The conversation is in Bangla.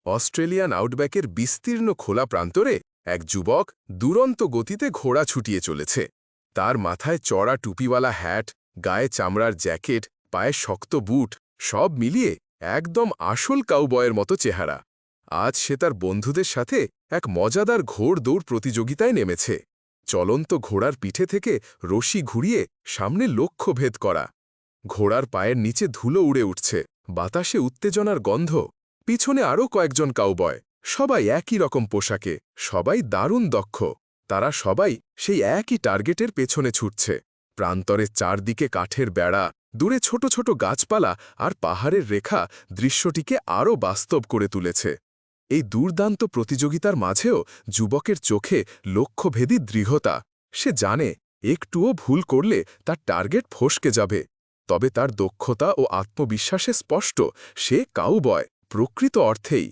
অস্ট্রেলিয়ান আউটব্যাকের বিস্তীর্ণ খোলা প্রান্তরে এক যুবক দুরন্ত গতিতে ঘোড়া ছুটিয়ে চলেছে। তার মাথায় চড়া টুপিওয়ালা হ্যাট, গায়ে চামড়ার জ্যাকেট, পায়ে শক্ত বুট, সব মিলিয়ে একদম আসল কাউবয়ের মতো চেহারা। আজ সে তার বন্ধুদের সাথে এক মজাদার ঘোড় দৌড় প্রতিযোগিতায় নেমেছে। চলন্ত ঘোড়ার পিঠে থেকে রশি ঘুরিয়ে সামনে লক্ষ্য ভেদ করা। ঘোড়ার পায়ের নিচে ধুলো উড়ে উঠছে, বাতাসে উত্তেজনার গন্ধ। পিছনে আরও কয়েকজন কাউবয়, সবাই একই রকম পোশাকে, সবাই দারুণ দক্ষ। তারা সবাই সেই একই টার্গেটের পেছনে ছুটছে। প্রান্তরের চারদিকে কাঠের বেড়া, দূরে ছোট ছোট গাছপালা আর পাহাড়ের রেখা দৃশ্যটিকে আরও বাস্তব করে তুলেছে। এই দুর্দান্ত প্রতিযোগিতার মাঝেও যুবকের চোখে লক্ষ্যভেদী দৃঢ়তা। সে জানে একটুও ভুল করলে তার টার্গেট ফসকে যাবে। তবে তার দক্ষতা ও আত্মবিশ্বাসে স্পষ্ট, সে কাউবয়, প্রকৃত অর্থেই।